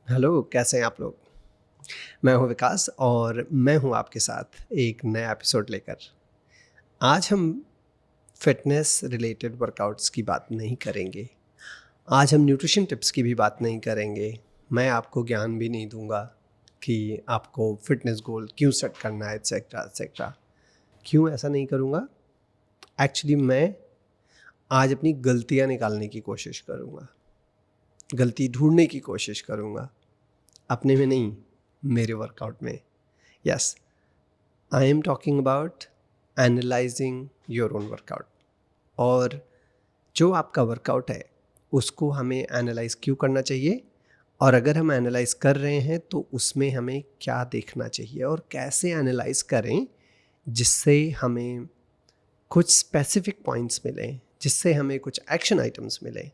Hello, कैसे हैं आप लोग? मैं हूं विकास और मैं हूं आपके साथ एक नया एपिसोड लेकर। आज हम फिटनेस रिलेटेड वर्कआउट्स की बात नहीं करेंगे। आज हम न्यूट्रिशन टिप्स की भी बात नहीं करेंगे। मैं आपको ज्ञान भी नहीं दूंगा कि आपको फिटनेस गोल क्यों सेट करना है, एट्सेट्रा एट्सेट्रा। क्यों ऐसा नहीं करूंगा? एक्चुअली मैं आज अपनी गलतियां निकालने की कोशिश करूंगा, गलती ढूंढने की कोशिश करूंगा, अपने में नहीं, मेरे वर्कआउट में। Yes, I am talking about analysing your own workout. और जो आपका वर्कआउट है उसको हमें एनालाइज क्यों करना चाहिए, और अगर हम एनालाइज कर रहे हैं तो उसमें हमें क्या देखना चाहिए और कैसे एनालाइज करें जिससे हमें कुछ स्पेसिफिक पॉइंट्स मिलें, जिससे हमें कुछ एक्शन आइटम्स मिलें।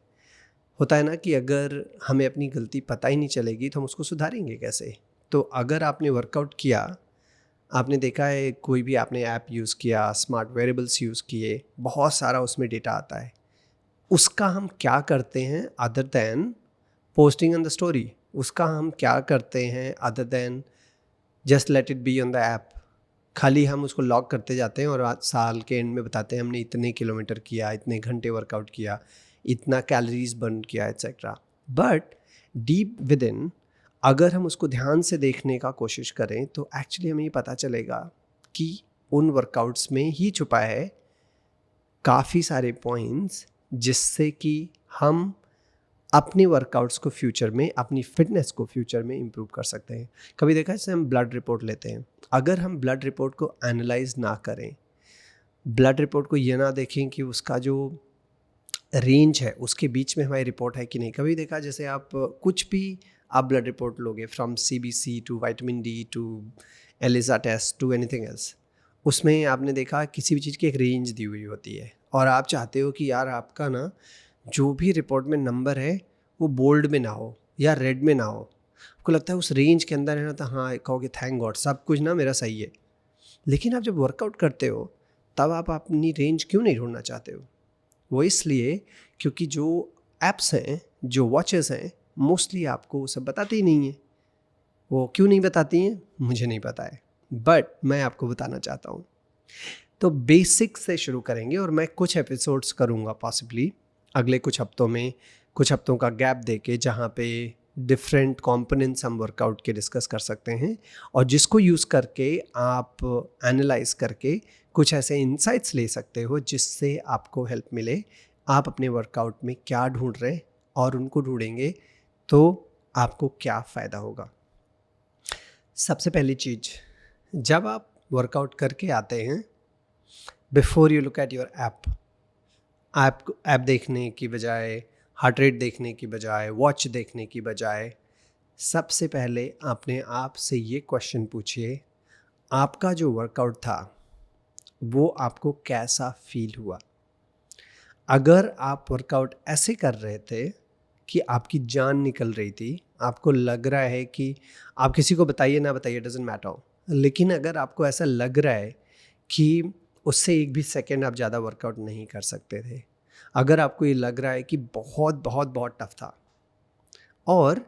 होता है ना कि अगर हमें अपनी गलती पता ही नहीं चलेगी तो हम उसको सुधारेंगे कैसे? तो अगर आपने वर्कआउट किया, आपने देखा है कोई भी आपने ऐप यूज़ किया, स्मार्ट वेरेबल्स यूज़ किए, बहुत सारा उसमें डेटा आता है। उसका हम क्या करते हैं other than posting on the story? उसका हम क्या करते हैं other than just let it be on the app? खाली हम उसको लॉग करते जाते हैं और आज साल के एंड में बताते हैं हमने इतने किलोमीटर किया, इतने घंटे वर्कआउट किया, इतना कैलोरीज बर्न किया, etcetera. But deep with in अगर हम उसको ध्यान से देखने का कोशिश करें तो एक्चुअली हमें ये पता चलेगा कि उन वर्कआउट्स में ही छुपा है काफ़ी सारे पॉइंट्स जिससे कि हम अपने वर्कआउट्स को फ्यूचर में, अपनी फिटनेस को फ्यूचर में इम्प्रूव कर सकते हैं। कभी देखा है जैसे हम ब्लड रिपोर्ट लेते हैं, अगर हम ब्लड रिपोर्ट को एनालाइज ना करें, ब्लड रिपोर्ट को ये ना देखें कि उसका जो रेंज है उसके बीच में हमारी रिपोर्ट है कि नहीं। कभी देखा जैसे आप कुछ भी आप ब्लड रिपोर्ट लोगे, from CBC to vitamin D to ELISA test to anything else, उसमें आपने देखा किसी भी चीज़ की एक रेंज दी हुई होती है और आप चाहते हो कि यार आपका ना जो भी रिपोर्ट में नंबर है वो बोल्ड में ना हो या रेड में ना हो। आपको लगता है उस रेंज के अंदर है ना, तो हाँ कहोगे थैंक गॉड सब कुछ ना मेरा सही है। लेकिन आप जब वर्कआउट करते हो तब आप अपनी रेंज क्यों नहीं ढूंढना चाहते हो? वो इसलिए क्योंकि जो ऐप्स हैं, जो वॉचेस हैं, मोस्टली आपको वो सब बताते ही नहीं हैं। वो क्यों नहीं बताती हैं मुझे नहीं पता है, बट मैं आपको बताना चाहता हूँ। तो बेसिक से शुरू करेंगे और मैं कुछ एपिसोड्स करूँगा पॉसिबली अगले कुछ हफ्तों में, कुछ हफ्तों का गैप देके, जहाँ पे डिफरेंट कंपोनेंट्स हम वर्कआउट के डिस्कस कर सकते हैं और जिसको यूज़ करके आप एनालाइज करके कुछ ऐसे इंसाइट्स ले सकते हो जिससे आपको हेल्प मिले। आप अपने वर्कआउट में क्या ढूंढ रहे हैं और उनको ढूंढेंगे तो आपको क्या फ़ायदा होगा। सबसे पहली चीज़, जब आप वर्कआउट करके आते हैं, before you look at your app देखने की बजाय, हार्ट रेट देखने की बजाय, वॉच देखने की बजाय, सबसे पहले अपने आप से ये क्वेश्चन पूछिए, आपका जो वर्कआउट था वो आपको कैसा फील हुआ? अगर आप वर्कआउट ऐसे कर रहे थे कि आपकी जान निकल रही थी, आपको लग रहा है कि आप किसी को बताइए ना बताइए डजेंट मैटर, लेकिन अगर आपको ऐसा लग रहा है कि उससे एक भी सेकेंड आप ज़्यादा वर्कआउट नहीं कर सकते थे, अगर आपको ये लग रहा है कि बहुत बहुत बहुत टफ था, और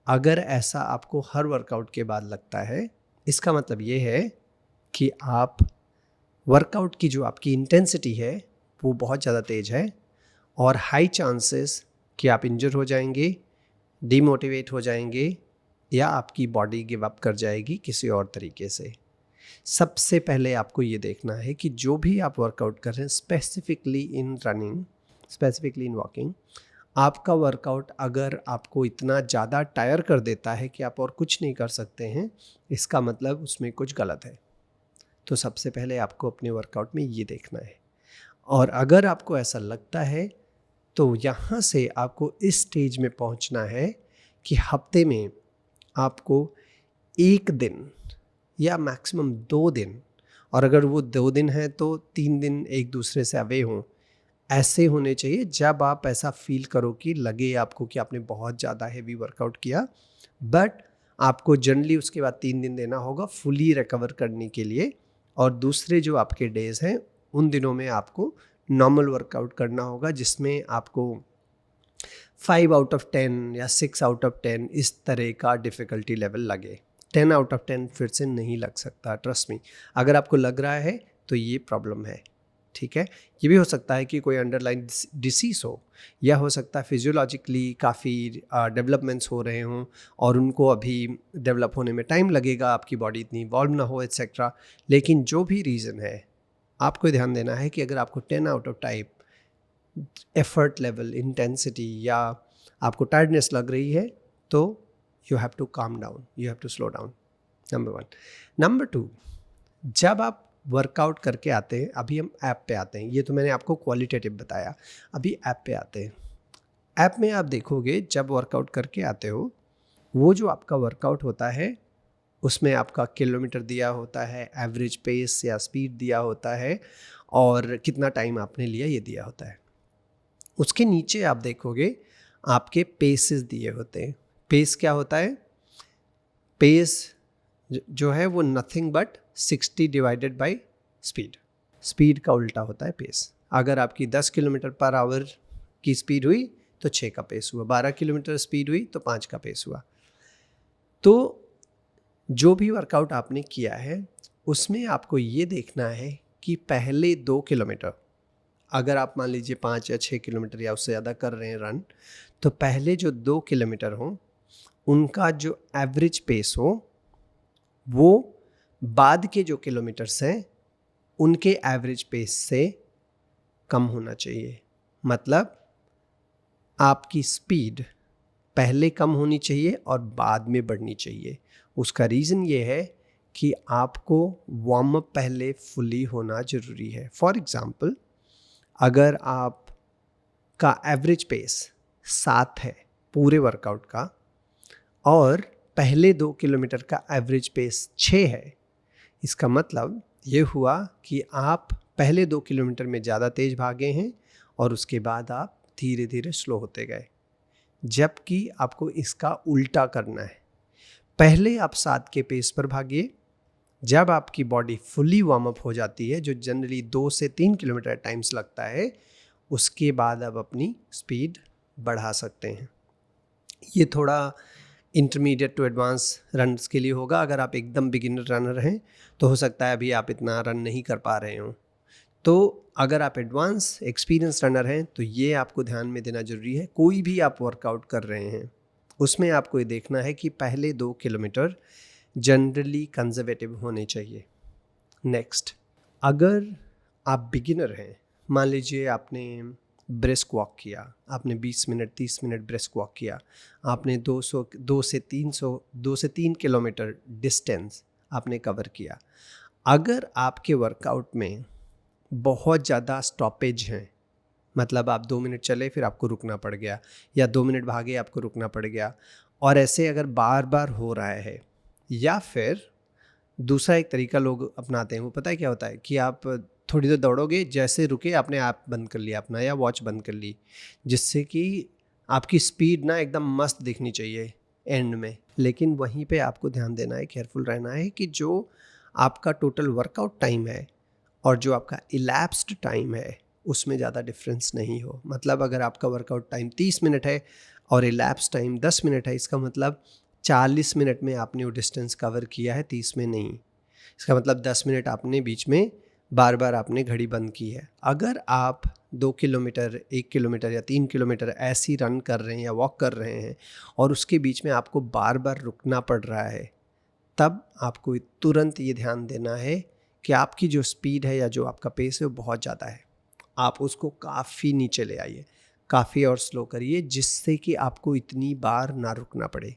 अगर ऐसा आपको हर वर्कआउट के बाद लगता है, इसका मतलब ये है कि आप वर्कआउट की जो आपकी इंटेंसिटी है वो बहुत ज़्यादा तेज़ है और हाई चांसेस कि आप इंजर हो जाएंगे, डीमोटिवेट हो जाएंगे या आपकी बॉडी गिव अप कर जाएगी किसी और तरीके से। सबसे पहले आपको ये देखना है कि जो भी आप वर्कआउट कर रहे हैं, specifically in running, specifically in walking, आपका वर्कआउट अगर आपको इतना ज़्यादा टायर कर देता है कि आप और कुछ नहीं कर सकते हैं, इसका मतलब उसमें कुछ गलत है। तो सबसे पहले आपको अपने वर्कआउट में ये देखना है। और अगर आपको ऐसा लगता है तो यहाँ से आपको इस स्टेज में पहुँचना है कि हफ्ते में आपको 1 दिन या मैक्सिमम 2 दिन, और अगर वो 2 दिन है तो 3 दिन एक दूसरे से अवे हों, ऐसे होने चाहिए जब आप ऐसा फील करो कि लगे आपको कि आपने बहुत ज़्यादा हैवी वर्कआउट किया, बट आपको जनरली उसके बाद 3 दिन देना होगा फुली रिकवर करने के लिए, और दूसरे जो आपके डेज़ हैं उन दिनों में आपको नॉर्मल वर्कआउट करना होगा जिसमें आपको 5 आउट ऑफ 10 या 6 आउट ऑफ 10 इस तरह का डिफ़िकल्टी लेवल लगे। 10 आउट ऑफ 10 फिर से नहीं लग सकता, ट्रस्ट मी। अगर आपको लग रहा है तो ये प्रॉब्लम है, ठीक है। ये भी हो सकता है कि कोई अंडरलाइन डिसीज़ हो, या हो सकता है फिजियोलॉजिकली काफ़ी डेवलपमेंट्स हो रहे हों और उनको अभी डेवलप होने में टाइम लगेगा, आपकी बॉडी इतनी इवॉल्व ना हो एट्सेट्रा। लेकिन जो भी रीज़न है, आपको ध्यान देना है कि अगर आपको 10 out of type effort level, intensity या आपको टायर्डनेस लग रही है, तो you have to calm down, you have to slow down, number 1। Number 2, जब आप वर्कआउट करके आते हैं, अभी हम ऐप पे आते हैं, ये तो मैंने आपको क्वालिटेटिव बताया, अभी ऐप पे आते हैं। ऐप में आप देखोगे जब वर्कआउट करके आते हो, वो जो आपका वर्कआउट होता है उसमें आपका किलोमीटर दिया होता है, एवरेज पेस या स्पीड दिया होता है, और कितना टाइम आपने लिया ये दिया होता है। उसके नीचे आप देखोगे आपके पेसेस दिए होते हैं। पेस क्या होता है? पेस जो है वो nothing but 60 divided by speed. Speed का उल्टा होता है पेस। अगर आपकी 10 किलोमीटर पर आवर की स्पीड हुई तो 6 का पेस हुआ, 12 किलोमीटर स्पीड हुई तो 5 का पेस हुआ। तो जो भी वर्कआउट आपने किया है उसमें आपको ये देखना है कि पहले 2 किलोमीटर, अगर आप मान लीजिए 5 या 6 किलोमीटर या उससे ज़्यादा कर रहे हैं रन, तो पहले जो 2 किलोमीटर हों उनका जो एवरेज पेस हो वो बाद के जो किलोमीटर्स हैं उनके एवरेज पेस से कम होना चाहिए। मतलब आपकी स्पीड पहले कम होनी चाहिए और बाद में बढ़नी चाहिए। उसका रीज़न ये है कि आपको वार्म अप पहले फुली होना ज़रूरी है। फॉर एग्ज़ाम्पल, अगर आपका एवरेज पेस 7 है पूरे वर्कआउट का और पहले 2 किलोमीटर का एवरेज पेस 6 है, इसका मतलब ये हुआ कि आप पहले 2 किलोमीटर में ज़्यादा तेज़ भागे हैं और उसके बाद आप धीरे धीरे स्लो होते गए। जबकि आपको इसका उल्टा करना है। पहले आप 7 के पेस पर भागिए, जब आपकी बॉडी फुली वार्म अप हो जाती है, जो जनरली 2 से 3 किलोमीटर टाइम्स लगता है, उसके बाद आप अपनी स्पीड बढ़ा सकते हैं। ये थोड़ा इंटरमीडिएट टू एडवांस रनर्स के लिए होगा। अगर आप एकदम बिगिनर रनर हैं तो हो सकता है अभी आप इतना रन नहीं कर पा रहे हों। तो अगर आप एडवांस एक्सपीरियंस रनर हैं तो ये आपको ध्यान में देना ज़रूरी है। कोई भी आप वर्कआउट कर रहे हैं उसमें आपको ये देखना है कि पहले 2 किलोमीटर जनरली कंजर्वेटिव होने चाहिए। नेक्स्ट, अगर आप बिगिनर हैं, मान लीजिए आपने ब्रिस्क वॉक किया, आपने 20 मिनट 30 मिनट ब्रिस्क वॉक किया, आपने 2 से 3 किलोमीटर डिस्टेंस आपने कवर किया। अगर आपके वर्कआउट में बहुत ज़्यादा स्टॉपेज हैं, मतलब आप 2 मिनट चले फिर आपको रुकना पड़ गया, या 2 मिनट भागे आपको रुकना पड़ गया, और ऐसे अगर बार बार हो रहा है, या फिर दूसरा एक तरीका लोग अपनाते हैं, वो पता है क्या होता है कि आप थोड़ी देर दौड़ोगे, जैसे रुके आपने ऐप बंद कर लिया अपना या वॉच बंद कर ली, जिससे कि आपकी स्पीड ना एकदम मस्त दिखनी चाहिए एंड में। लेकिन वहीं पे आपको ध्यान देना है, केयरफुल रहना है कि जो आपका टोटल वर्कआउट टाइम है और जो आपका इलैप्स्ड टाइम है उसमें ज़्यादा डिफरेंस नहीं हो। मतलब अगर आपका वर्कआउट टाइम 30 मिनट है और इलैप्स टाइम 10 मिनट है, इसका मतलब 40 मिनट में आपने वो डिस्टेंस कवर किया है, 30 में नहीं। इसका मतलब 10 मिनट आपने बीच में बार बार आपने घड़ी बंद की है। अगर आप 2 किलोमीटर 1 किलोमीटर या 3 किलोमीटर ऐसी रन कर रहे हैं या वॉक कर रहे हैं और उसके बीच में आपको बार बार रुकना पड़ रहा है, तब आपको तुरंत ये ध्यान देना है कि आपकी जो स्पीड है या जो आपका पेस है वो बहुत ज़्यादा है। आप उसको काफ़ी नीचे ले आइए, काफ़ी और स्लो करिए, जिससे कि आपको इतनी बार ना रुकना पड़े।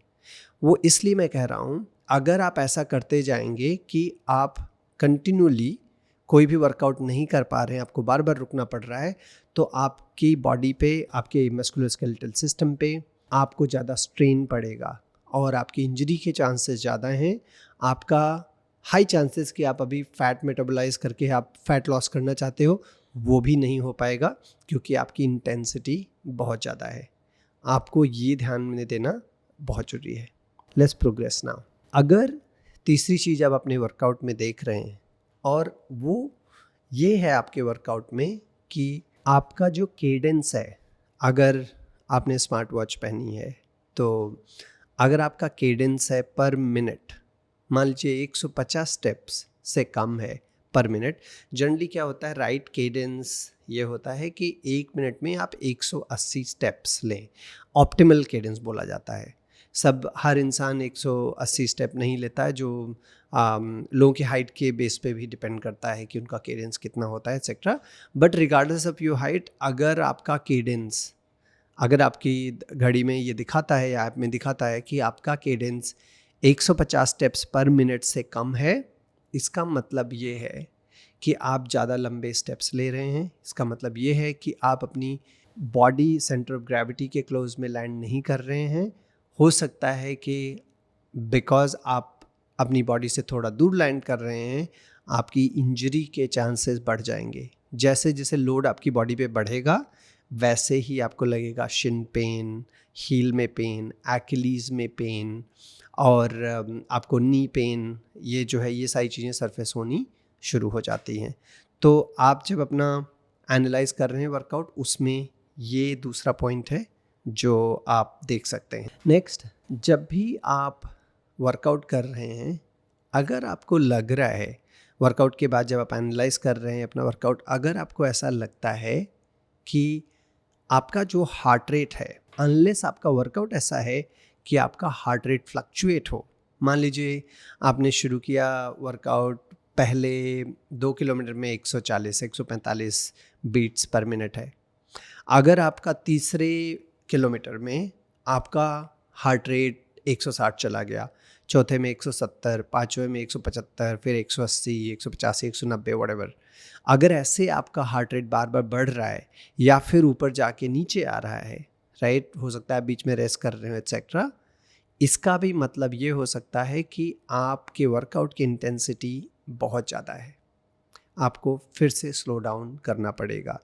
वो इसलिए मैं कह रहा हूँ, अगर आप ऐसा करते जाएंगे कि आप कंटिन्यूली कोई भी वर्कआउट नहीं कर पा रहे हैं, आपको बार बार रुकना पड़ रहा है, तो आपकी बॉडी पे, आपके मस्कुलोस्केलेटल सिस्टम पे आपको ज़्यादा स्ट्रेन पड़ेगा और आपकी इंजरी के चांसेस ज़्यादा हैं। आपका हाई चांसेस कि आप अभी फैट मेटाबोलाइज करके आप फैट लॉस करना चाहते हो, वो भी नहीं हो पाएगा, क्योंकि आपकी इंटेंसिटी बहुत ज़्यादा है। आपको ये ध्यान में देना बहुत ज़रूरी है। Let's progress now. अगर तीसरी चीज़ आप अपने वर्कआउट में देख रहे हैं और वो ये है आपके वर्कआउट में कि आपका जो केडेंस है, अगर आपने स्मार्ट वॉच पहनी है, तो अगर आपका केडेंस है पर मिनट, मान लीजिए 150 स्टेप्स से कम है पर मिनट। जनरली क्या होता है, राइट केडेंस ये होता है कि 1 मिनट में आप 180 स्टेप्स लें, ऑप्टिमल केडेंस बोला जाता है। हर इंसान 180 स्टेप नहीं लेता है, जो लोगों की हाइट के बेस पे भी डिपेंड करता है कि उनका केडेंस कितना होता है etcetera. But regardless of your height, अगर आपकी घड़ी में ये दिखाता है या ऐप में दिखाता है कि आपका केडेंस 150 स्टेप्स पर मिनट से कम है, इसका मतलब ये है कि आप ज़्यादा लंबे स्टेप्स ले रहे हैं। इसका मतलब ये है कि आप अपनी बॉडी सेंटर ऑफ ग्रेविटी के क्लोज में लैंड नहीं कर रहे हैं। हो सकता है कि बिकॉज आप अपनी बॉडी से थोड़ा दूर लैंड कर रहे हैं, आपकी इंजरी के चांसेस बढ़ जाएंगे। जैसे जैसे लोड आपकी बॉडी पे बढ़ेगा, वैसे ही आपको लगेगा शिन पेन, हील में पेन, एक्लीज में पेन, और आपको नी पेन, ये जो है ये सारी चीज़ें सरफेस होनी शुरू हो जाती हैं। तो आप जब अपना एनालाइज कर रहे हैं वर्कआउट, उसमें ये दूसरा पॉइंट है जो आप देख सकते हैं। नेक्स्ट, जब भी आप वर्कआउट कर रहे हैं, अगर आपको लग रहा है वर्कआउट के बाद, जब आप एनालाइज कर रहे हैं अपना वर्कआउट, अगर आपको ऐसा लगता है कि आपका जो हार्ट रेट है, अनलेस आपका वर्कआउट ऐसा है कि आपका हार्ट रेट फ्लक्चुएट हो, मान लीजिए आपने शुरू किया वर्कआउट, पहले 2 किलोमीटर में 140-145 बीट्स पर मिनट है। अगर आपका तीसरे किलोमीटर में आपका हार्ट रेट 160 चला गया, चौथे में 170, पाँचवें में 175, फिर 180, 185, 190 व्हाटएवर, अगर ऐसे आपका हार्ट रेट बार बार बढ़ रहा है या फिर ऊपर जाके नीचे आ रहा है, राइट, हो सकता है बीच में रेस्ट कर रहे हो एक्सेट्रा, इसका भी मतलब ये हो सकता है कि आपके वर्कआउट की इंटेंसिटी बहुत ज़्यादा है, आपको फिर से स्लो डाउन करना पड़ेगा।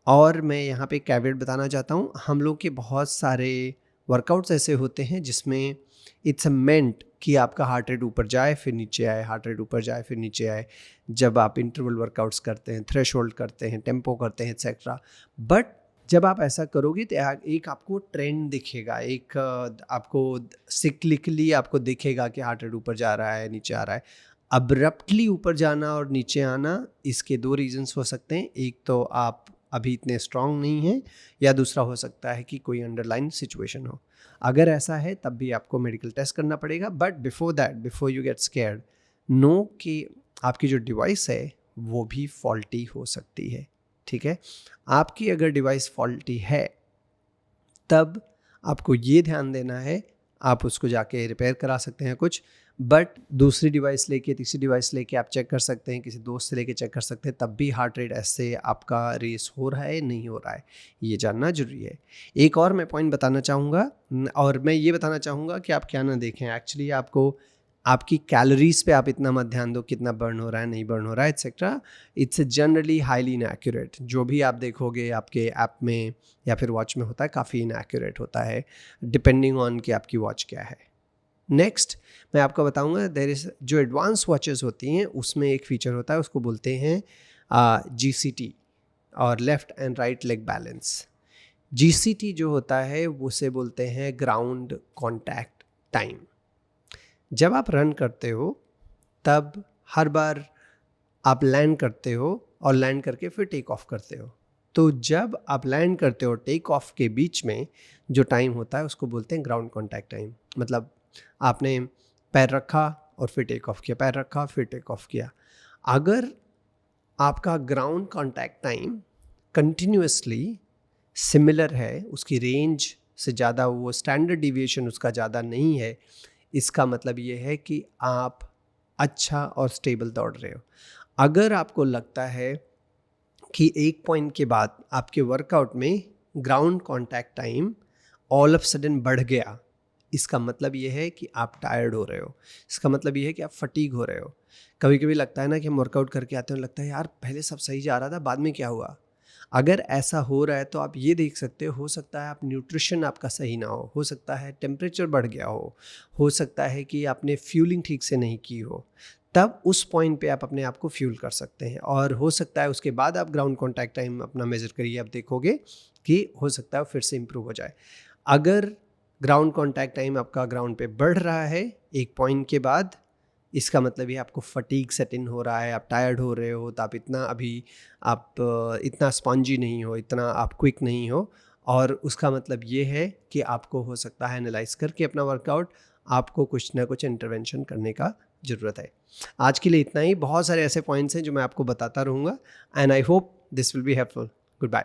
और मैं यहाँ पे कैवेट बताना चाहता हूँ, हम लोग के बहुत सारे वर्कआउट्स ऐसे होते हैं जिसमें इट्स मेंट कि आपका हार्ट रेट ऊपर जाए फिर नीचे आए, हार्ट रेट ऊपर जाए फिर नीचे आए, जब आप इंटरवल वर्कआउट्स करते हैं, थ्रेशोल्ड करते हैं, टेम्पो करते हैं एक्सेट्रा। बट जब आप ऐसा करोगे तो एक आपको ट्रेंड दिखेगा, एक आपको सिक्लिकली आपको दिखेगा कि हार्ट रेट ऊपर जा रहा है, नीचे आ रहा है। अब्रप्टली ऊपर जाना और नीचे आना, इसके 2 रीजंस हो सकते हैं। एक तो आप अभी इतने स्ट्रांग नहीं हैं, या दूसरा हो सकता है कि कोई अंडरलाइन सिचुएशन हो। अगर ऐसा है तब भी आपको मेडिकल टेस्ट करना पड़ेगा। But before that, before you get scared, know कि आपकी जो डिवाइस है वो भी फॉल्टी हो सकती है। ठीक है, आपकी अगर डिवाइस फॉल्टी है तब आपको ये ध्यान देना है, आप उसको जाके रिपेयर करा सकते हैं कुछ, बट दूसरी डिवाइस लेके, तीसरी डिवाइस लेके आप चेक कर सकते हैं, किसी दोस्त से लेके चेक कर सकते हैं, तब भी हार्ट रेट ऐसे आपका रेस हो रहा है नहीं हो रहा है, ये जानना जरूरी है। एक और मैं पॉइंट बताना चाहूँगा, और मैं ये बताना चाहूँगा कि आप क्या ना देखें, एक्चुअली आपको आपकी कैलोरीज पे आप इतना मत ध्यान दो, कितना बर्न हो रहा है, नहीं बर्न हो रहा है etcetera. It's generally highly inaccurate. जो भी आप देखोगे आपके ऐप में या फिर वॉच में होता है, काफ़ी इनएक्यूरेट होता है, डिपेंडिंग ऑन कि आपकी वॉच क्या है। नेक्स्ट मैं आपको बताऊंगा, देयर इज जो एडवांस वॉचेस होती हैं उसमें एक फीचर होता है, उसको बोलते हैं GCT, और left and right leg balance. GCT जो होता है उसे बोलते हैं ग्राउंड कॉन्टैक्ट टाइम। जब आप रन करते हो तब हर बार आप लैंड करते हो और लैंड करके फिर टेक ऑफ करते हो। तो जब आप लैंड करते हो टेक ऑफ के बीच में जो टाइम होता है उसको बोलते हैं ग्राउंड कॉन्टैक्ट टाइम। मतलब आपने पैर रखा और फिर टेक ऑफ किया, पैर रखा फिर टेक ऑफ किया। अगर आपका ground contact time continuously similar है, उसकी रेंज से ज़्यादा, वो स्टैंडर्ड डिविएशन उसका ज़्यादा नहीं है, इसका मतलब ये है कि आप अच्छा और स्टेबल दौड़ रहे हो। अगर आपको लगता है कि एक पॉइंट के बाद आपके वर्कआउट में ground contact time all of sudden बढ़ गया, इसका मतलब ये है कि आप टायर्ड हो रहे हो, इसका मतलब ये है कि आप फटीग हो रहे हो। कभी कभी लगता है ना कि हम वर्कआउट करके आते हैं, लगता है यार पहले सब सही जा रहा था, बाद में क्या हुआ। अगर ऐसा हो रहा है तो आप ये देख सकते हो सकता है आप न्यूट्रिशन आपका सही ना हो सकता है टेम्परेचर बढ़ गया हो सकता है कि आपने फ्यूलिंग ठीक से नहीं की हो। तब उस पॉइंट पे आप अपने आप को फ्यूल कर सकते हैं, और हो सकता है उसके बाद आप ग्राउंड कॉन्टैक्ट टाइम अपना मेज़र करिए, आप देखोगे कि हो सकता है फिर से इम्प्रूव हो जाए। अगर ग्राउंड कॉन्टैक्ट टाइम आपका ग्राउंड पे बढ़ रहा है एक पॉइंट के बाद, इसका मतलब ये आपको फटीग सेट इन हो रहा है, आप टायर्ड हो रहे हो, तो आप इतना स्पॉन्जी नहीं हो, इतना आप क्विक नहीं हो, और उसका मतलब ये है कि आपको हो सकता है एनालाइज करके अपना वर्कआउट आपको कुछ ना कुछ इंटरवेंशन करने का ज़रूरत है। आज के लिए इतना ही। बहुत सारे ऐसे पॉइंट्स हैं जो मैं आपको बताता रहूँगा, and I hope this will be helpful. Good bye.